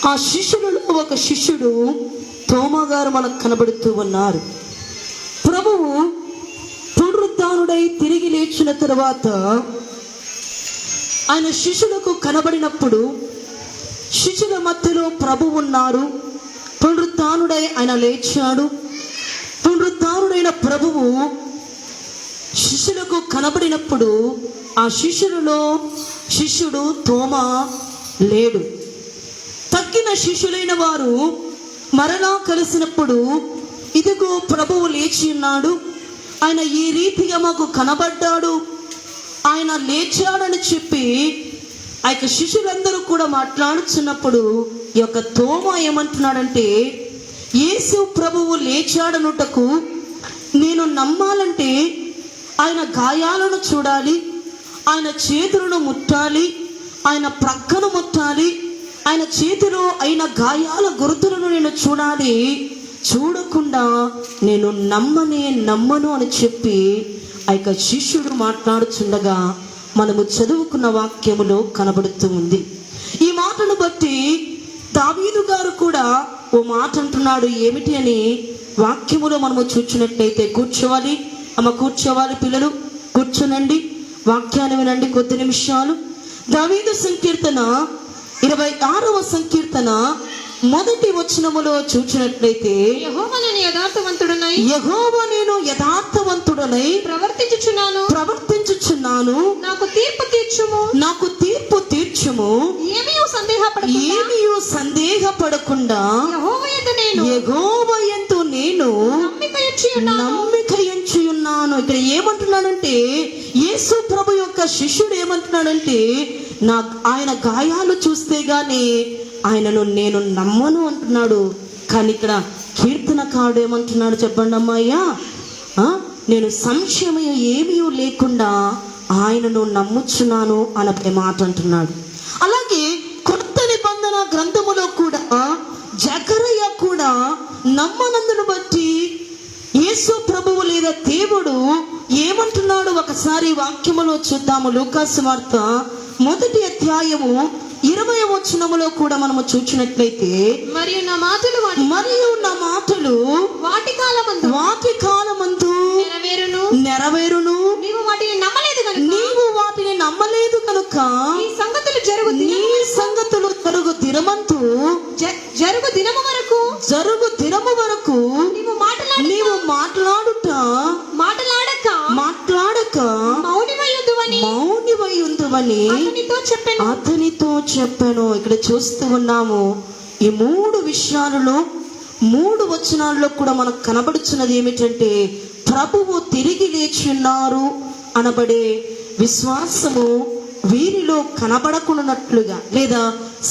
ఆ శిష్యులలో ఒక శిష్యుడు తోమా గారు మనకు కనబడుతూ ఉన్నారు. ప్రభువు పునరుద్ధానుడై తిరిగి లేచిన తరువాత ఆయన శిష్యులకు కనబడినప్పుడు శిష్యుల మధ్యలో ప్రభువు ఉన్నారు. పునరుద్ధానుడై ఆయన లేచాడు. పునరుద్ధానుడైన ప్రభువు శిష్యులకు కనబడినప్పుడు ఆ శిష్యుడు తోమా లేడు. తక్కిన శిష్యులైన వారు మరలా కలిసినప్పుడు ఇదిగో ప్రభువు లేచి ఉన్నాడు, ఆయన ఈ రీతిగా మాకు కనబడ్డాడు, ఆయన లేచాడని చెప్పి ఆ యొక్క శిష్యులందరూ కూడా మాట్లాడుతున్నప్పుడు ఈ యొక్క తోమా ఏమంటున్నాడంటే, యేసు ప్రభువు లేచాడనుటకు నేను నమ్మాలంటే ఆయన గాయాలను చూడాలి, ఆయన చేతులను ముట్టాలి, ఆయన ప్రక్కను ముట్టాలి, ఆయన చేతిలో అయిన గాయాల గుర్తులను నేను చూడాలి, చూడకుండా నేను నమ్మను అని చెప్పి ఆ యొక్క శిష్యుడు మాట్లాడుచుండగా మనము చదువుకున్న వాక్యములో కనబడుతూ ఉంది. ఈ మాటను బట్టి దావీదు గారు కూడా ఓ మాట అంటున్నాడు. ఏమిటి అని వాక్యములో మనము చూచినట్లయితే, కూర్చోవాలి పిల్లలు, కూర్చోనండి, వాక్యాన్ని వినండి కొద్ది నిమిషాలు. దావీదు సంకీర్తన 26వ సంకీర్తన మొదటి వచనములో చూచినట్లయితే, యెహోవా నేను యథార్థవంతుడనై ప్రవర్తించుచున్నాను, నాకు తీర్పు తీర్చుము, ఏమీయు సందేహపడకుండా యెహోవా యందు నేను నమ్మిక ఉంచుచున్నాను. ఇక్కడ ఏమంటున్నాడంటే, యేసు ప్రభు యొక్క శిష్యుడు ఏమంటున్నాడంటే, ఆయన గాయాలు చూస్తే గాని ఆయనను నేను నమ్మను అంటున్నాడు. కానీ ఇక్కడ కీర్తనకారుడు ఏమంటున్నాడు చెప్పండి అమ్మాయ్యా, నేను సంశయం ఏమీ లేకుండా ఆయనను నమ్ముచున్నాను అనే మాట అంటున్నాడు. అలాగే కొత్త నిబంధన గ్రంథములో కూడా జకరయ్య కూడా నమ్మనందును బట్టి యేసు ప్రభువు లేదా దేవుడు ఏమంటున్నాడు ఒకసారి వాక్యములో చూద్దాము. లూకాసు వార్త 1వ అధ్యాయము 20వ వచనములో కూడా మనము చూచినట్లయితే, మరియు నా మాటలు వాటి కాలమందు నెరవేరును, నీవు వాటిని నమ్మలేదు కనుక ఈ సంగతులు జరుగు దినము వరకు నీవు మాట్లాడక మౌనివై ఉందువని అతనితో చెప్పాను. ఇక్కడ చూస్తూ ఉన్నాము. ఈ 3 విషయాలలో 3 వచనాల్లో కూడా మనకు కనబడుచున్నది ఏమిటంటే, ప్రభువు తిరిగి లేచి ఉన్నారు అనబడే విశ్వాసము వీరిలో కనబడకున్నట్లుగా లేదా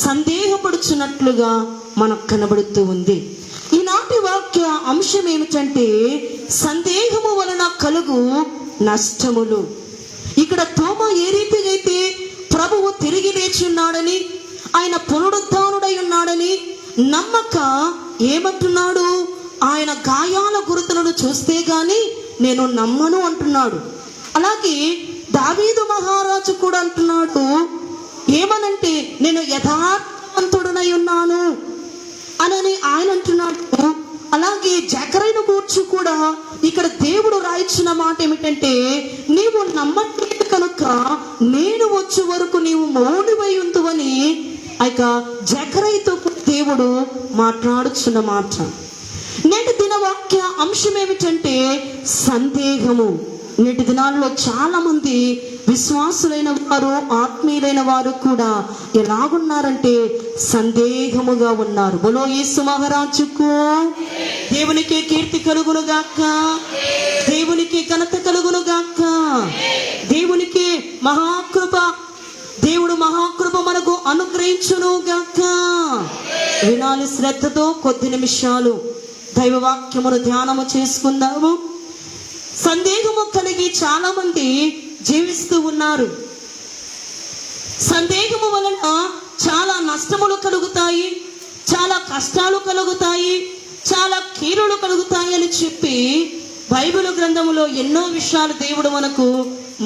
సందేహపడుచున్నట్లుగా మనకు కనబడుతూ ఉంది. ఈనాటి వాక్య అంశం ఏమిటంటే, సందేహము వలన కలుగు నష్టములు. ఇక్కడ తోమా ఏ రీతిగా అయితే ప్రభువు తిరిగి లేచి ఉన్నాడని, ఆయన పునరుద్ధానుడై ఉన్నాడని నమ్మక ఏమంటున్నాడు, ఆయన గాయాల గుర్తులను చూస్తే గాని నేను నమ్మను అంటున్నాడు. అలాగే దావీదు మహారాజు కూడా అంటున్నాడు ఏమనంటే, నేను యథార్థవంతుడనై ఉన్నాను అని ఆయన అంటున్నాడు. అలాగే జకరయ్యను గూర్చి కూడా ఇక్కడ దేవుడు రాయించిన మాట ఏమిటంటే, నీవు నమ్మట్లేదు కనుక నేను వచ్చే వరకు నీవు మౌనివై ఉందువని ఆ యొక్క జకరయ్యతో దేవుడు మాట్లాడుచున్న మాట. నేటి దిన వాక్య అంశం ఏమిటంటే సందేహము. నేటి దినాల్లో చాలా మంది విశ్వాసులైన వారు, ఆత్మీయులైన వారు కూడా ఎలాగున్నారంటే సందేహముగా ఉన్నారు. బోలో యేసు మహారాజుకు దేవునికి కీర్తి కలుగును గాక, దేవునికి ఘనత కలుగును గాక, దేవునికి దేవుడు మహాకృప మనకు అనుగ్రహించును గాక. వినాలి శ్రద్ధతో కొద్ది నిమిషాలు దైవ వాక్యమును ధ్యానము చేసుకుందాము. సందేహము కలిగి చాలా మంది జీవిస్తూ ఉన్నారు. సందేహము వలన చాలా నష్టములు కలుగుతాయి, చాలా కష్టాలు కలుగుతాయి, చాలా కీడులు కలుగుతాయి అని చెప్పి బైబిల్ గ్రంథములో ఎన్నో విషయాలు దేవుడు మనకు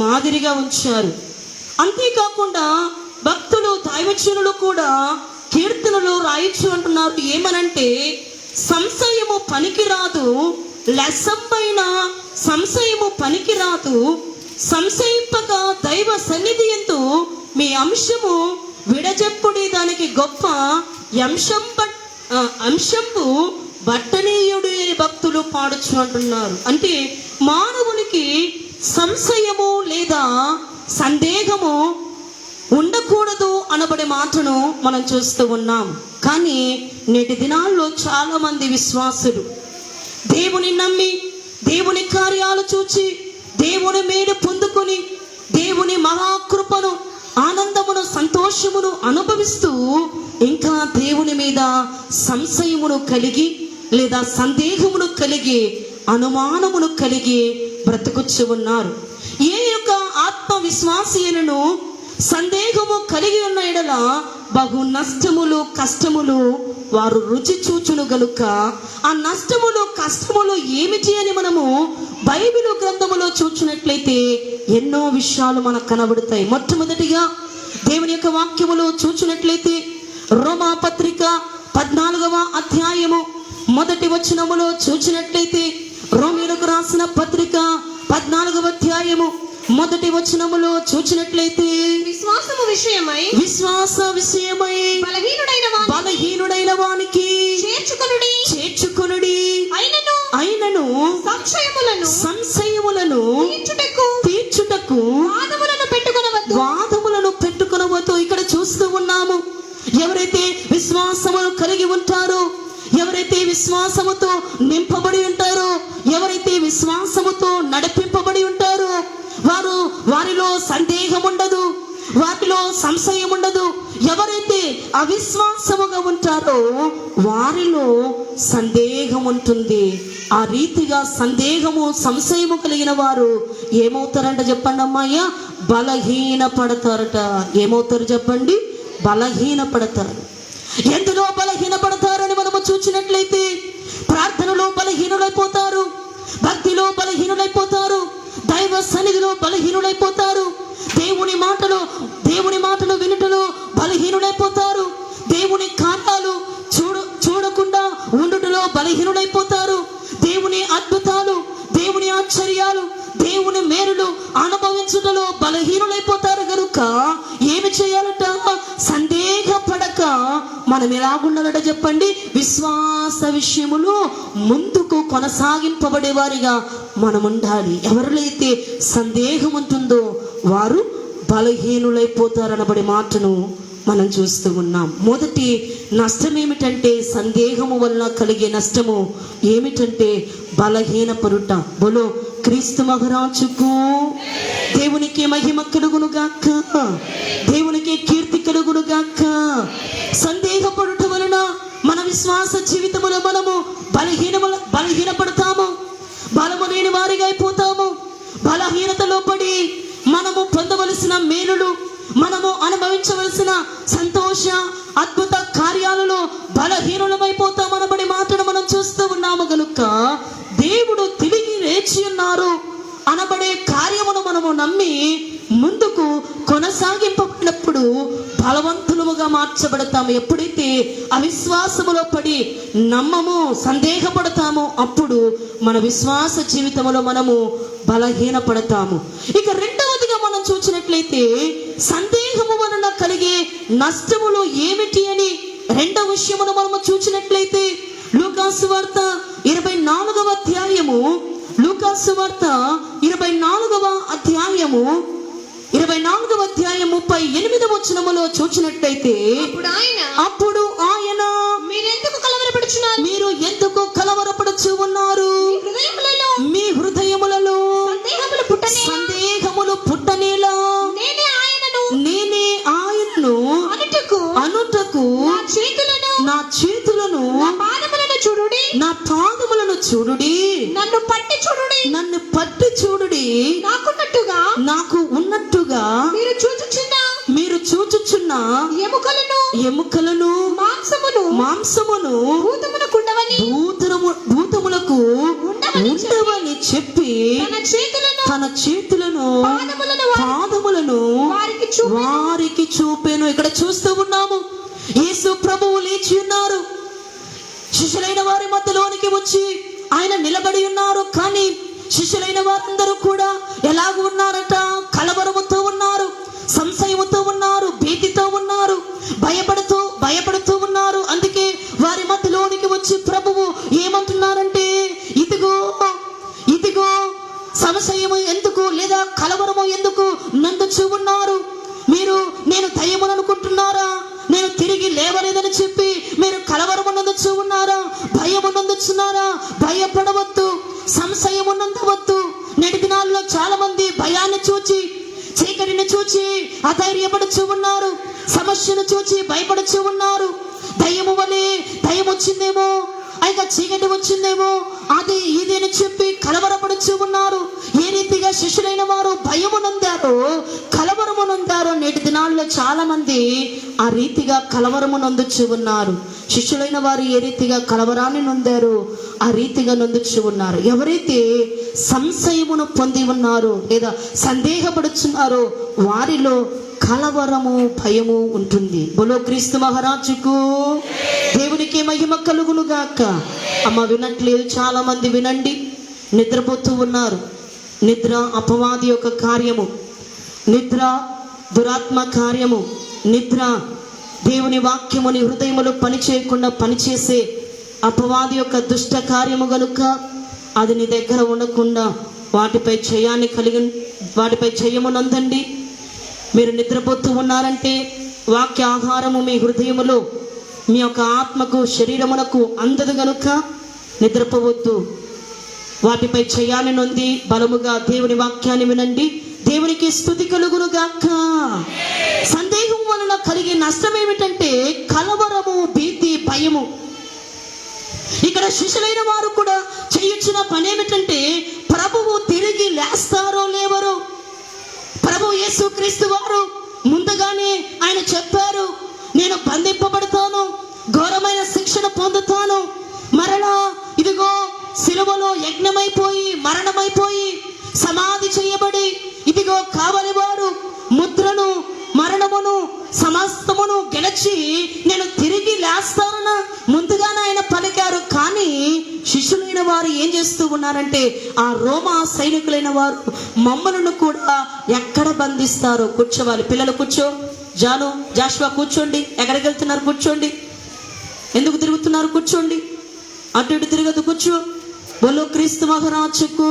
మాదిరిగా ఉంచారు. అంతేకాకుండా భక్తులు, దైవజనులు కూడా కీర్తనలు రాయించు ఉన్నారు. ఏమనంటే సంశయము పనికిరాదు, లెస్సంపైన సంశయము పనికిరాదు, సంశయింపక దైవ సన్నిధి యందు మీ అంశము విడజెప్పుడి, దానికి గొప్ప అంశంపు బట్టనీయుడు అని భక్తులు పాడుచు అంటున్నారు. అంటే మానవునికి సంశయము లేదా సందేహము ఉండకూడదు అనబడే మాటను మనం చూస్తూ ఉన్నాం. కానీ నేటి దినాల్లో చాలా మంది విశ్వాసులు దేవుని నమ్మి, దేవుని కార్యాలు చూచి, దేవుని మేలు పొందుకొని, దేవుని మహాకృపను, ఆనందమును, సంతోషమును అనుభవిస్తూ ఇంకా దేవుని మీద సంశయమును కలిగి లేదా సందేహమును కలిగి, అనుమానమును కలిగి బ్రతుకుచ్చు ఉన్నారు. ఏ యొక్క ఆత్మవిశ్వాసీయులను సందేహము కలిగి ఉన్న ఎడల బహు నష్టములు, కష్టములు వారు రుచి చూచును గనుక, ఆ నష్టములు, కష్టములు ఏమిటి అని మనము బైబిలు గ్రంథములో చూచినట్లయితే ఎన్నో విషయాలు మనకు కనబడతాయి. మొట్టమొదటిగా దేవుని యొక్క వాక్యములో చూచినట్లయితే రోమా పత్రిక 14వ అధ్యాయము 1వ వచనములో చూచినట్లయితే, రోమీయులకు రాసిన పత్రిక 14వ అధ్యాయము 1వ వచనములో చూచినట్లయితే, విశ్వాస విషయమై బలహీనుడైన వానికి చేర్చుకొనుడి, అయినను సంశయములను తీర్చుటకు వాదములను పెట్టుకొనవద్దు. ఇక్కడ చూస్తూ ఉన్నాము, ఎవరైతే విశ్వాసమును కలిగి ఉంటారో, ఎవరైతే విశ్వాసముతో నింపబడి ఉంటారో, ఎవరైతే విశ్వాసముతో నడిపింపబడి ఉంటారో వారిలో సందేహం ఉండదు, వారిలో సంశయం ఉండదు. ఎవరైతే అవిశ్వాసముగా ఉంటారో వారిలో సందేహం ఉంటుంది. ఆ రీతిగా సందేహము, సంశయము కలిగిన వారు ఏమవుతారంట చెప్పండి అమ్మాయ్య? బలహీన పడతారట. ఏమవుతారు చెప్పండి? బలహీన పడతారు. ఎందులో బలహీన పడతారని మనము చూసినట్లయితే, ప్రార్థనలో బలహీనులైపోతారు, భక్తిలో బలహీనులైపోతారు, దైవ సన్నిధిలో బలహీనులైపోతారు, దేవుని మాటలు వినుటలో బలహీనులైపోతారు, దేవుని కార్యాలు చూడకుండా ఉండుటలో బలహీనులైపోతారు, దేవుని అద్భుతాలు, దేవుని ఆశ్చర్యాలు, దేవుని మేలులు అనుభవించుటలో బలహీనులైపోతారు. కనుక ఏమి చేయాలట? సందేహపడక మనం ఎలాగుండాలట చెప్పండి? విశ్వాస విషయములో ముందుకు కొనసాగింపబడే వారిగా మనం ఉండాలి. ఎవరిలైతే సందేహం ఉంటుందో వారు బలహీనులైపోతారనబడే మాటను మనం చూస్తూ ఉన్నాం. మొదటి నష్టం ఏమిటంటే, సందేహము వల్ల కలిగే నష్టము ఏమిటంటే బలహీనపడుట. బోలో క్రీస్తు మహారాజుకు దేవునికి మహిమ కలుగును గాక, దేవునికి కీర్తి కలుగును గాక. సందేహపడుట వలన మన విశ్వాస జీవితములో మనము బలహీనపడతాము, బలము లేని వారిగా అయిపోతాము. బలహీనతలో పడి మనము పొందవలసిన మేలులు, మనము అనుభవించవలసిన సంతోష అద్భుత కార్యాలలో బలహీనులమైపోతాం అనబడి మాటను మనం చూస్తూ ఉన్నాము. గనుక దేవుడు తిరిగి లేచి ఉన్నారు అనబడే కార్యమును మనము నమ్మి ముందుకు కొనసాగింపబడినప్పుడు బలవంతులముగా మార్చబడతాము. ఎప్పుడైతే అవిశ్వాసములో పడి నమ్మము, సందేహపడతామో అప్పుడు మన విశ్వాస జీవితంలో మనము బలహీనపడతాము. ఇక రెండవదిగా మనం చూసినట్లయితే, సందేహము వలన కలిగే నష్టములు ఏమిటి అని రెండవ విషయమును మనము చూసినట్లయితే, లూకాసు వార్త 24వ అధ్యాయము, లూకాసు వార్త 24వ అధ్యాయము 38వ వచనములో చూచినట్లయితే, అప్పుడు ఆయన మీరు ఎందుకు కలవరపడుచు ఉన్నారు? మీ హృదయములలో సందేహములు పుట్టనేలా నేనే ఆయనను అనుటకు నా చేతులను నా పాదములను చూడుడి, నన్ను పట్టి చూడుడి, నాకు ఉన్నట్టుగా మీరు చూచుచున్న ఎముకలను మాంసమును భూతములకు ఉండవని చెప్పి తన చేతులను పాదములను వారికి చూపెను. ఇక్కడ చూస్తూ ఉన్నాము, యేసు ప్రభువు లేచి ఉన్నారు. శిష్యులైన వారి మధ్యలోనికి వచ్చి ఆయన నిలబడి ఉన్నారు. కానీ శిష్యులైన వారందరూ కూడా ఎలాగ ఉన్నారట? కలవరముతో ఉన్నారు, సంశయముతో ఉన్నారు, భీతితో ఉన్నారు, భయపడుతూ ఉన్నారు. అందుకే వారి మధ్యలోనికి వచ్చి ప్రభువు ఏమంటున్నారంటే, ఇదిగో సంశయము ఎందుకు, లేదా కలవరము ఎందుకు నందుచూ ఉన్నారు? మీరు నేను దయ్యమును అనుకుంటున్నారా? నేను తిరిగి లేవలేదని చెప్పి మీరు కలవరము నందుచూ ఉన్నారా? భయము నందుచున్నారా? భయపడవద్దు, సంశయము నందవద్దు. నేటి దినాల్లో చాలా మంది భయాన్ని చూచి, చీకటిని చూచి అధైర్యపడుచు ఉన్నారు, సమస్యను చూచి భయపడుచు ఉన్నారు. దయ్యము వలె దయ్యం వచ్చిందేమో, అయినా చీకటి వచ్చిందేమో, అది ఇది అని చెప్పి కలవరపడుచు ఉన్నారు. ఏ రీతిగా శిష్యులైన వారు భయము నొందారో, కలవరము నొందారో, నేటి దినాల్లో చాలా మంది ఆ రీతిగా కలవరము నొందుచు ఉన్నారు. శిష్యులైన వారు ఏ రీతిగా కలవరాన్ని నొందారో ఆ రీతిగా నొందుచు ఉన్నారు. ఎవరైతే సంశయమును పొంది ఉన్నారో లేదా సందేహపడుచున్నారో వారిలో కలవరము, భయము ఉంటుంది. బోలో క్రీస్తు మహారాజుకు దేవునికి మహిమ కలుగును గాక. అమ్మ వినట్లేదు చాలా మంది, వినండి. నిద్రపోతూ ఉన్నారు. నిద్ర అపవాది యొక్క కార్యము, నిద్ర దురాత్మ కార్యము, నిద్ర దేవుని వాక్యముని హృదయములో పనిచేయకుండా పనిచేసే అపవాది యొక్క దుష్ట కార్యము గనుక అది నీ దగ్గర ఉండకుండా వాటిపై జయమునందండి. మీరు నిద్రపోతూ ఉన్నారంటే వాక్య ఆహారము మీ హృదయములో, మీ యొక్క ఆత్మకు, శరీరమునకు అందదు గనుక నిద్రపోవద్దు. వాటిపై జయాన్ని నొంది బలముగా దేవుని వాక్యాన్ని వినండి. దేవునికి స్తుతి కలుగును గాక. సందేహం వలన కలిగే నష్టం ఏమిటంటే కలవరము, భీతి, భయము. ఇక్కడ శిష్యులైన వారు కూడా చేయించిన పని ఏమిటంటే ప్రభువు తిరిగి లేస్తారో లేవరో. ప్రభు యేసు క్రీస్తు వారు ముందుగానే ఆయన చెప్పారు, నేను బంధింపబడతాను, ఘోరమైన శిక్షణ పొందుతాను, మరలా ఇదిగో సిలువలో యజ్ఞమైపోయి మరణమైపోయి సమాధి చేయబడి ఇదిగో కావలి వారు ముద్రను, మరణమును, సమస్తమును గెలిచి నేను తిరిగి లేస్తానన్న ముందుగానే ఆయన పలికారు. కానీ శిష్యులైన వారు ఏం చేస్తూ ఉన్నారంటే ఆ రోమా సైనికులైన వారు మమ్మలను కూడా ఎక్కడ బంధిస్తారో కూర్చోవాలి. పిల్లలు కూర్చో, జాషువా కూర్చోండి. ఎక్కడికి వెళ్తున్నారు? కూర్చోండి. ఎందుకు తిరుగుతున్నారు? కూర్చోండి. అటు ఇటు తిరగదు, కూర్చో. బోలో క్రీస్తు మహారాజుకు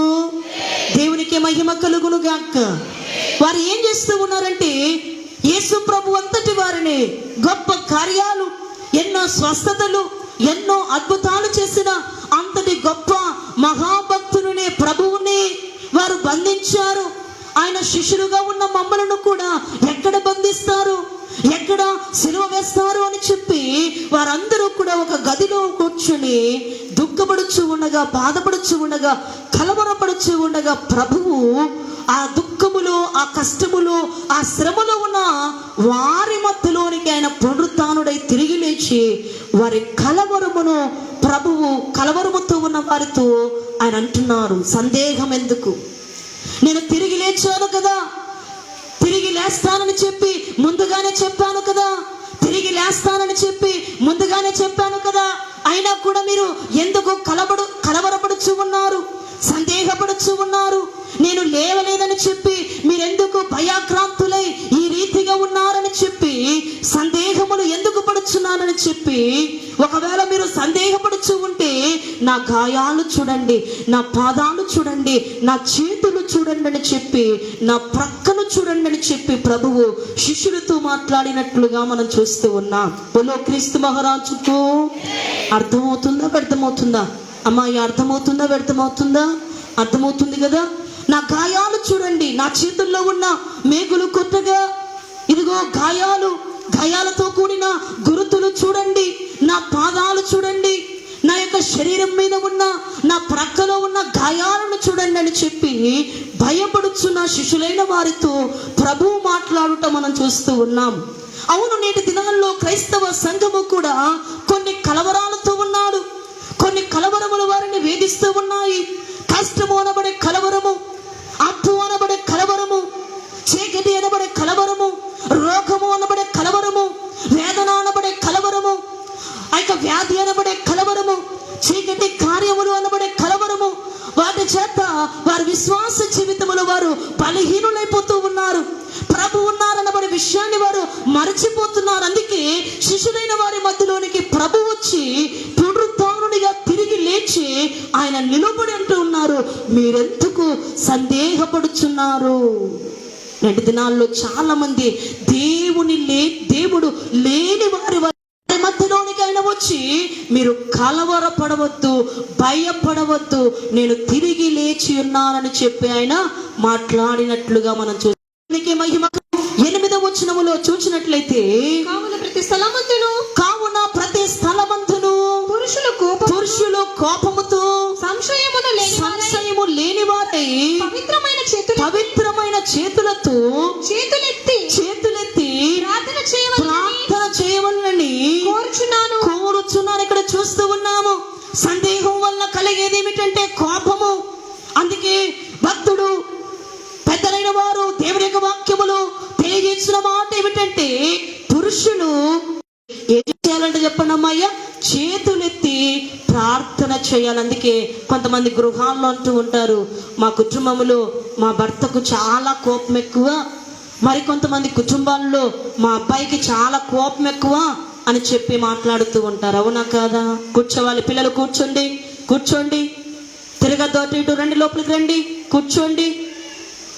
దేవునికి మహిమ కలుగును గాక. వారు ఏం చేస్తూ ఉన్నారంటే యేసు ప్రభు అంతటి వారిని గొప్ప కార్యాలు, ఎన్నో స్వస్థతలు, ఎన్నో అద్భుతాలు చేసిన అంతటి గొప్ప మహాభక్తుని ప్రభువుని వారు బంధించారు. ఆయన శిష్యులుగా ఉన్న మమ్మలను కూడా ఎక్కడ బంధిస్తారు, ఎక్కడ సిలువ వేస్తారు అని చెప్పి వారందరూ కూడా ఒక గదిలో కూర్చుని దుఃఖపడుచు ఉండగా, బాధపడుచు ఉండగా, కలవరపడుచు ఉండగా ప్రభువు ఆ దుఃఖములో, ఆ కష్టములో, ఆ శ్రమలో ఉన్న వారి మధ్యలోనికి ఆయన పునరుత్థానుడై తిరిగి లేచి వారి కలవరమును, ప్రభువు కలవరముతో ఉన్న వారితో ఆయన అంటున్నారు, సందేహం ఎందుకు? నేను తిరిగి లేచాను కదా, తిరిగి లేస్తానని చెప్పి ముందుగానే చెప్పాను కదా, తిరిగి లేస్తానని చెప్పి ముందుగానే చెప్పాను కదా, అయినా కూడా మీరు ఎందుకు కలవరపడుచు ఉన్నారు, సందేహపడుచు ఉన్నారు? నేను లేవలేదని చెప్పి మీరెందుకు భయాక్రాంతులై ఈ రీతిగా ఉన్నారని చెప్పి సందేహములు ఎందుకు పడుచున్నారని చెప్పి, ఒకవేళ మీరు సందేహపడుచు ఉంటే నా గాయాలు చూడండి, నా పాదాలు చూడండి, నా చేతులు చూడండి అని చెప్పి, నా ప్రక్కను చూడండి అని చెప్పి ప్రభువు శిష్యులతో మాట్లాడినట్లుగా మనం చూస్తూ ఉన్నాం. బోలో క్రీస్తు మహారాజుకు అర్థమవుతుందా వ్యర్థమవుతుందా? అమ్మాయి అర్థమవుతుందా వ్యర్థమవుతుందా? అర్థమవుతుంది కదా. నా గాయాలు చూడండి, నా చేతుల్లో ఉన్న మేకులు కొత్తగా ఇదిగో గాయాలతో కూడిన గురుతులు చూడండి, నా పాదాలు చూడండి, నా యొక్క శరీరం మీద ఉన్న, నా ప్రక్కలో ఉన్న గాయాలను చూడండి అని చెప్పి భయపడుచున్న శిష్యులైన వారితో ప్రభువు మాట్లాడుట మనం చూస్తూ ఉన్నాం. అవును, నేటి దినాల్లో క్రైస్తవ సంఘము కూడా కొన్ని కలవరాలతో ఉన్నాడు. కొన్ని కలవరములు వారిని వేధిస్తూ ఉన్నాయి. కష్టము అనబడే కలవరము, అప్పు అనబడే కలవరము, చీకటి అనబడే కలవరము, రోగము అనబడే కలవరము, వేదన అనబడే కలవరము, ఆ యొక్క వ్యాధి అనబడే కలవరము, చీకటి కార్యములు అనబడే కలవరము, వాటి చేత వారి విశ్వాస జీవితంలో వారు బలహీనులైపోతూ ఉన్నారు. ప్రభు ఉన్నారన్నబడే విషయాన్ని వారు మరచిపోతున్నారు. అందుకే శిష్యులైన వారి మధ్యలోనికి ప్రభు వచ్చి పునరుత్థానునిగా తిరిగి లేచి ఆయన నిలబడి అంటూ ఉన్నారు, మీరెందుకు సందేహపడుచున్నారు? నేటి దినాల్లో చాలా మంది దేవుడు లేని వారి మధ్యలోనికి ఆయన వచ్చి, మీరు కలవరపడవద్దు, భయపడవద్దు, నేను తిరిగి లేచి ఉన్నానని చెప్పి ఆయన మాట్లాడినట్లుగా మనం చూస్తాం. మహిమ 8వ వచనములో చూసినట్లయితే, కావున ప్రతి స్థలమందును పురుషులు కోపముతో సంశయము లేని వారై పవిత్రమైన చేతులతో చేతులెత్తి ప్రార్థన చేయవలనని కోరుచున్నాను. ఇక్కడ చూస్తూ ఉన్నాము. సందేహం వల్ల కలిగేది ఏమిటంటే కోపము. అందుకే భక్తుడు పెద్దలైన వారు దేవుని యొక్క వాక్యములు తెలియజేసిన మాట ఏమిటంటే, పురుషులు ఏం చేయాలంటే చెప్పండి అమ్మాయ్య, చేతులెత్తి ప్రార్థన చేయాలి. అందుకే కొంతమంది గృహాల్లో అంటూ ఉంటారు, మా కుటుంబంలో మా భర్తకు చాలా కోపం ఎక్కువ, మరి కొంతమంది కుటుంబాల్లో మా అబ్బాయికి చాలా కోపం ఎక్కువ అని చెప్పి మాట్లాడుతూ ఉంటారు. అవునా కాదా? కూర్చోవాలి పిల్లలు, కూర్చోండి, తిరగద్దు, ఇటు రండి, లోపలికి రండి, కూర్చోండి,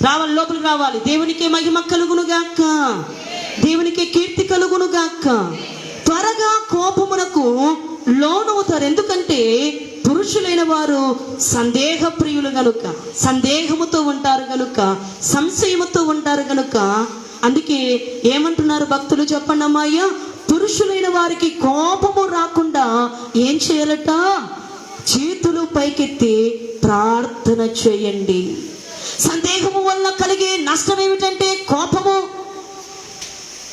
రావాలి, లోపలికి రావాలి. దేవునికి మహిమ కలుగును గాక, దేవునికి కీర్తి కలుగును గాక. త్వరగా కోపమునకు లోనవుతారు. ఎందుకంటే పురుషులైన వారు సందేహ ప్రియులు గనుక, సందేహముతో ఉంటారు గనుక, సంశయముతో ఉంటారు గనుక. అందుకే ఏమంటున్నారు భక్తులు చెప్పండి అమ్మాయ్య, పురుషులైన వారికి కోపము రాకుండా ఏం చేయాలట? చేతులు పైకెత్తి ప్రార్థన చేయండి. సందేహము వల్ల కలిగే నష్టం ఏమిటంటే కోపము.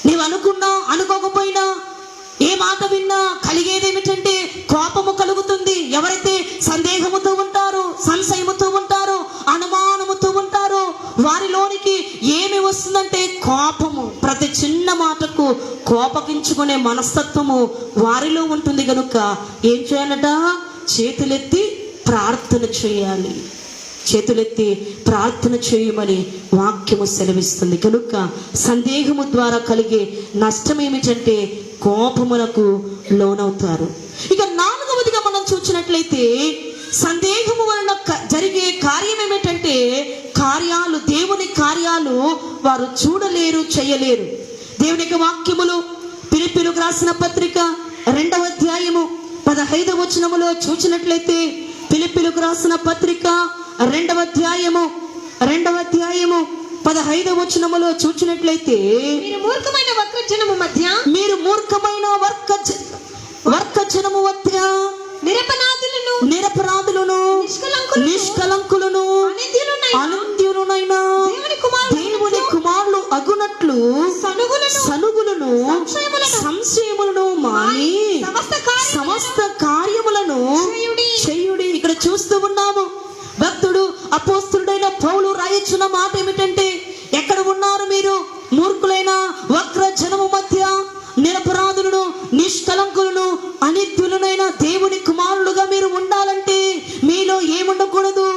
నీవు అనుకున్నా అనుకోకపోయినా, ఏ మాట విన్నా కలిగేది ఏమిటంటే కోపము కలుగుతుంది. ఎవరైతే సందేహముతో ఉంటారో, సంశయముతో ఉంటారో, అనుమానముతో ఉంటారో, వారిలోనికి ఏమి వస్తుందంటే కోపము. ప్రతి చిన్న మాటకు కోపగించుకునే మనస్తత్వము వారిలో ఉంటుంది కనుక ఏం చేయాలట? చేతులెత్తి ప్రార్థన చేయాలి. చేతులెత్తి ప్రార్థన చేయమని వాక్యము సెలవిస్తుంది. కనుక సందేహము ద్వారా కలిగే నష్టం ఏమిటంటే కోపములకు లోనవుతారు. ఇక 4వదిగా మనం చూసినట్లయితే, సందేహము వలన జరిగే కార్యం ఏమిటంటే కార్యాలు, దేవుని కార్యాలు వారు చూడలేరు, చేయలేరు. దేవుని యొక్క వాక్యములు ఫిలిప్పీయులకు రాసిన పత్రిక 2వ అధ్యాయము 15వ వచనములో చూసినట్లయితే, ఫిలిప్పీయులకు రాసిన పత్రిక 2వ అధ్యాయము 15వ వచనములో చూసినట్లయితే, మీరు మూర్ఖమైన వర్క జనము మధ్య నిరపరాధులను నిష్కలంకులను అనంత్యులనైన దేవుని కుమారులు అగునట్లు సనుగులను సంశయములను మాని సమస్త కార్యములను చేయుడి. ఇక్కడ చూస్తూ ఉన్నాము. భక్తుడు అపోస్తుడైన పౌలు రాయచున్న మాట ఏమిటంటే, ఎక్కడ ఉన్నారు మీరు? మూర్ఖులైన వక్ర జనము మధ్య నిరపరాధులను నిష్కలంకులను అనిత్యులనైన దేవుని కుమారులుగా మీరు ఉండాలంటే మీలో ఏముండకూడదు?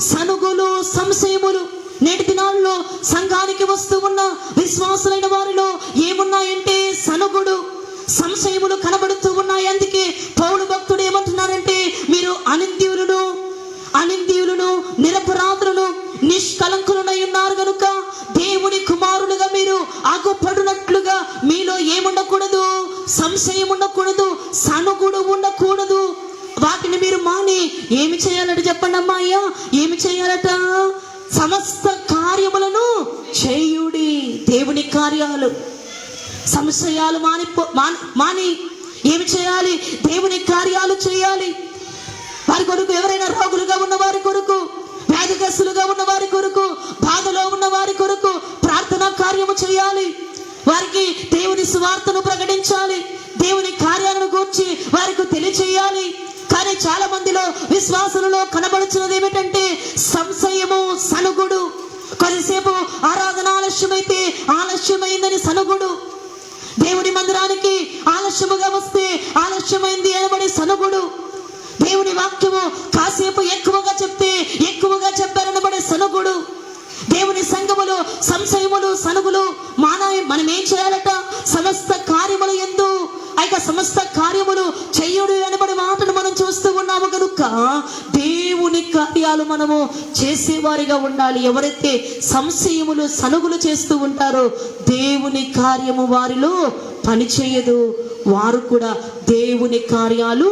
సనుగులు, సంశయములు. నేటి దినాల్లో సంఘానికి వస్తూ ఉన్న విశ్వాసులైన వారిలో ఏమున్నాయంటే సనుగుడు, సంశయములు కనబడుతూ ఉన్నాయి. అందుకే పౌలు భక్తుడు ఏమంటున్నారంటే, మీరు అనింద్యులను నిరపరాధులను నిష్కలంకులనై ఉన్నారు గనుక దేవుని కుమారులుగా మీరు ఆగుపడినట్లుగా మీలో ఏముండకూడదు? సంశయం ఉండకూడదు, సనుగుడు ఉండకూడదు. వాటిని మీరు మాని ఏమి చేయాలట చెప్పండి అమ్మాయ్య, ఏమి చేయాలట? సమస్త కార్యములను చేయుడి. దేవుని కార్యాలు, సంశయాలు మాని ఏమి చేయాలి? దేవుని కార్యాలు చేయాలి. వారి కొరకు, ఎవరైనా రోగులుగా ఉన్న వారి కొరకు, వ్యాధిగ్రస్తులుగా ఉన్న వారి కొరకు, బాధలో ఉన్న వారి కొరకు ప్రార్థనా కార్యము చేయాలి. వారికి దేవుని సువార్తను ప్రకటించాలి. దేవుని కార్యాలను గూర్చి వారికి తెలియచేయాలి. కానీ చాలా మందిలో, విశ్వాసులలో కనబడుచున్నది ఏమిటంటే సంశయము, సనుగుడు. కొద్దిసేపు ఆరాధన ఆలస్యమైతే ఆలస్యమైందని సనుగుడు. దేవుని మందిరానికి ఆలస్యముగా వస్తే ఆలస్యమైంది అనబడి దేవుని వాక్యము కాసేపు ఎక్కువగా చెప్తే ఎక్కువగా చెప్పారనబడే సనుగుడు, దేవుని సంఘములో సంశయములు సనుగులు మనం ఏం చేయాలట? సమస్త కార్యములు యందు సమస్త కార్యములు చెయ్యుడు అనబడే మాటను మనం చూస్తూ ఉన్నాము కనుక దేవుని కార్యాలు మనము చేసేవారిగా ఉండాలి. ఎవరైతే సంశయములు సనుగులు చేస్తూ ఉంటారో దేవుని కార్యము వారిలో పనిచేయదు, వారు కూడా దేవుని కార్యాలు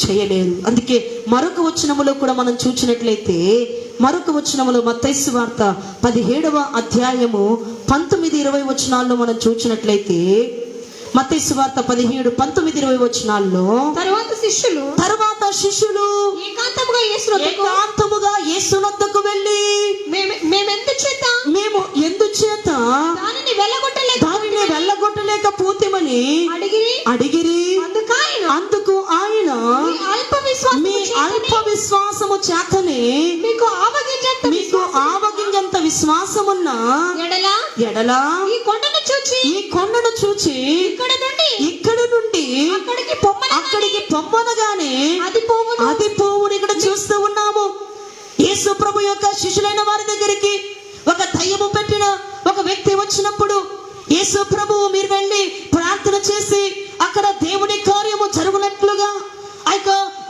చేయలేరు. అందుకే మరొక వచనములో కూడా మనం చూసినట్లయితే, మరొక వచనములో మత్తయి సువార్త 17వ అధ్యాయము 19-20 వచనాల్లో మనం చూసినట్లయితే, మత్తయి సువార్త 17-19-20 వచనాల్లో తరువాత శిష్యులు ఏకాంతముగా యేసునొద్దకు వెళ్ళి మేము ఎందుచేత దానిని వెళ్ళగొట్టలేకపోతేమని అడిగిరి. అందుకు ఆయన మీ అల్ప విశ్వాసము చేతనే మీకు ఆవగింజంత విశ్వాసమున్న ఎడలా ఈ కొండను చూచి ఇక్కడ నుండి అక్కడికి పొమ్మనగానే అది పోవును. ఇక్కడ చూస్తూ ఉన్నాము, యేసు ప్రభు యొక్క శిష్యులైన వారి దగ్గరికి ఒక దయ్యము పెట్టిన ఒక వ్యక్తి వచ్చినప్పుడు యేసు ప్రభువు మీరు వెళ్ళి ప్రార్థన చేసి అక్కడ దేవుని కార్యము జరుగునట్లుగా,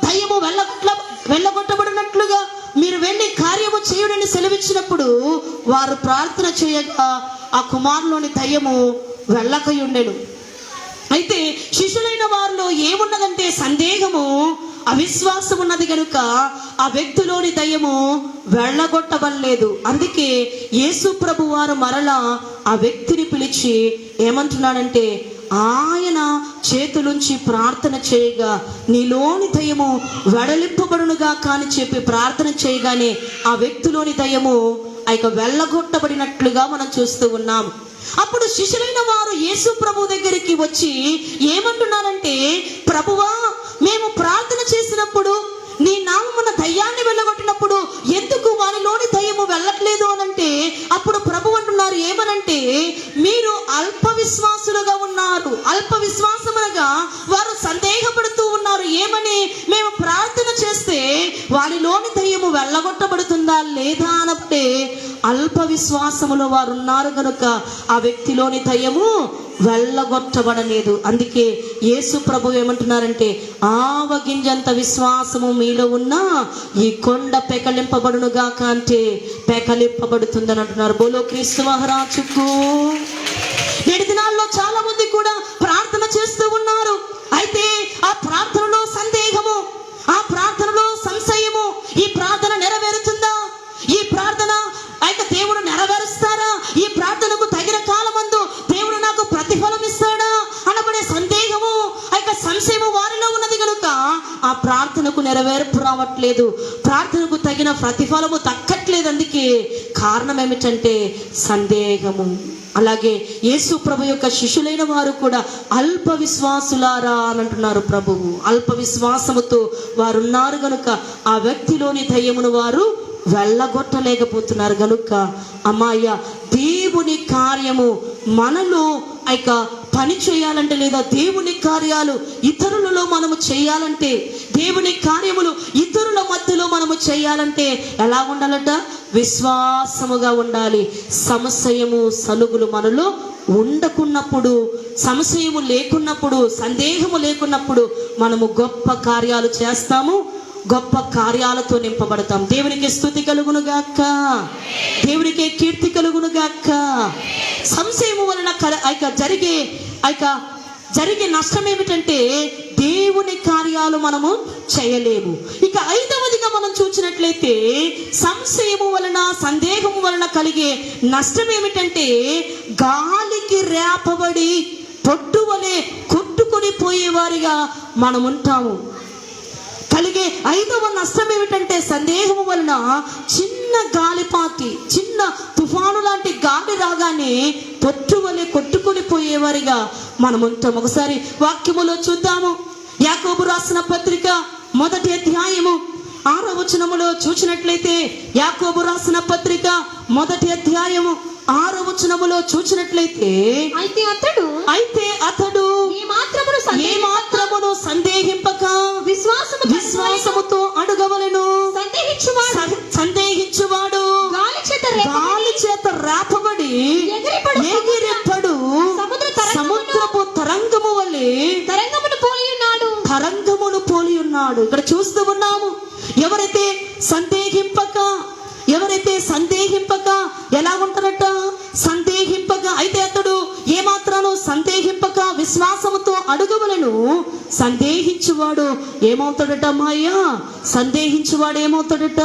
దయ్యము వెళ్ళగొట్టబడినట్లుగా మీరు వెళ్ళి కార్యము చేయుడని సెలవిచ్చినప్పుడు వారు ప్రార్థన చేయగా ఆ కుమారులోని దయ్యము వెళ్ళకయుండెను. అయితే శిష్యులైన వారిలో ఏమున్నదంటే సందేహము, అవిశ్వాసం ఉన్నది కనుక ఆ వ్యక్తిలోని దయ్యము వెళ్ళగొట్టబడలేదు. అందుకే యేసు ప్రభు వారు మరలా ఆ వ్యక్తిని పిలిచి ఏమంటున్నాడంటే, ఆయన చేతులుంచి ప్రార్థన చేయగా నీలోని దయ్యము వెడలింపబడునుగా కాని చెప్పి ప్రార్థన చేయగానే ఆ వ్యక్తిలోని దయ్యము వెళ్ళగొట్టబడినట్లుగా మనం చూస్తూ ఉన్నాం. అప్పుడు శిష్యులైన వారు యేసు ప్రభు దగ్గరికి వచ్చి ఏమంటున్నారంటే, ప్రభువా మేము ప్రార్థన చేసినప్పుడు నీ నామమున దయ్యాన్ని వెళ్ళగొట్టినప్పుడు ఎందుకు వారిలోని దయ్యము వెళ్ళట్లేదు అనంటే, అప్పుడు ప్రభు అంటున్నారు ఏమనంటే, మీరు అల్ప విశ్వాసులుగా ఉన్నారు. అల్ప విశ్వాసములుగా వారు సందేహపడుతూ ఉన్నారు. ఏమని? మేము ప్రార్థన చేస్తే వారిలోని దయ్యము వెళ్ళగొట్టబడుతుందా లేదా అన్నప్పుడే అల్ప విశ్వాసములో వారు ఉన్నారు కనుక ఆ వ్యక్తిలోని దయ్యము వెళ్ళగొట్టబడలేదు. అందుకే యేసు ప్రభు ఏమంటున్నారంటే, ఆవగింజంత విశ్వాసము మీలో ఉన్నా ఈ కొండ పెకలింపబడునుగా కంటే పెకలింపబడుతుందని అంటున్నారు. బోలో క్రీస్తు మహారాజుకు. నేటి దినాల్లో చాలా మంది కూడా ప్రార్థన చేస్తూ ఉన్నారు. అయితే ఆ ప్రార్థనలో సందేహము, ఆ ప్రార్థనలో సంశయము, ఈ ప్రార్థన నెరవేరుతుందా, ఈ ప్రార్థన దేవుడు నెరవేరుస్తారా, ఈ ప్రార్థనకు తగిన కాలమందు దేవుడు నాకు ప్రతిఫలం ఇస్తాడా అనబడే సందేహము సంశయము వారిలో ఉన్నది కనుక ఆ ప్రార్థనకు నెరవేర్పు రావట్లేదు, ప్రార్థనకు తగిన ప్రతిఫలము దక్కట్లేదు. అందుకే కారణం ఏమిటంటే సందేహము. అలాగే యేసు ప్రభు యొక్క శిష్యులైన వారు కూడా అల్ప విశ్వాసులారా అని అంటున్నారు ప్రభువు. అల్ప విశ్వాసముతో వారు ఉన్నారు కనుక ఆ వ్యక్తిలోని దయ్యమును వారు వెళ్ళగొట్టలేకపోతున్నారు కనుక అమ్మాయ దేవుని కార్యము మనలో పని చేయాలంటే, లేదా దేవుని కార్యాలు ఇతరులలో మనము చేయాలంటే, దేవుని కార్యములు ఇతరుల మధ్యలో మనము చేయాలంటే ఎలా ఉండాలంట? విశ్వాసముగా ఉండాలి. సంశయము సలుగులు మనలో ఉండకున్నప్పుడు, సంశయము లేకున్నప్పుడు, సందేహము లేకున్నప్పుడు మనము గొప్ప కార్యాలు చేస్తాము, గొప్ప కార్యాలతో నింపబడతాం. దేవునికి స్తుతి కలుగును గాక, దేవునికి కీర్తి కలుగును గాక. సంశయము వలన జరిగే నష్టం ఏమిటంటే దేవుని కార్యాలు మనము చేయలేము. ఇక 5వదిగా మనం చూసినట్లయితే సంశయము వలన, సందేహము వలన కలిగే నష్టం ఏమిటంటే గాలికి రేపబడి పొట్టు వలె కొట్టుకొని పోయేవారిగా మనం ఉంటాము. కలిగే 5వ నష్టం ఏమిటంటే సందేహము వలన చిన్న గాలిపాటి, చిన్న తుఫాను లాంటి గాలి రాగానే పొట్టు వలె కొట్టుకొని పోయేవారిగా మనం ఉంటాం. ఒకసారి వాక్యములో చూద్దాము. యాకోబు రాసిన పత్రిక 1వ అధ్యాయము 6వ వచనములో చూసినట్లయితే, యాకోబు రాసిన పత్రిక 1వ అధ్యాయము 6వ వచనములో చూసినట్లయితే, అయితే అతడు ఏ మాత్రమును సందేహింపక విశ్వాసము విశ్వాసముతో అడగవలెను. సందేహించువాడు సందేహించువాడు గాలి చేత రేపబడి ఎగిరిపడు సముద్రపు తరంగము వలె తరంగమును పోలి ఉన్నాడు. తరంగమును పోలి ఉన్నాడు. ఇక్కడ చూస్తూ ఉన్నాము, ఎవరైతే సందేహింపక ఎలా ఉంటారట? సందేహింపక. అయితే అతడు ఏమాత్రాను సందేహింపక విశ్వాసముతో అడుగవలెను. సందేహించువాడు ఏమవుతాడట అమ్మాయ్యా? సందేహించువాడు ఏమవుతాడట?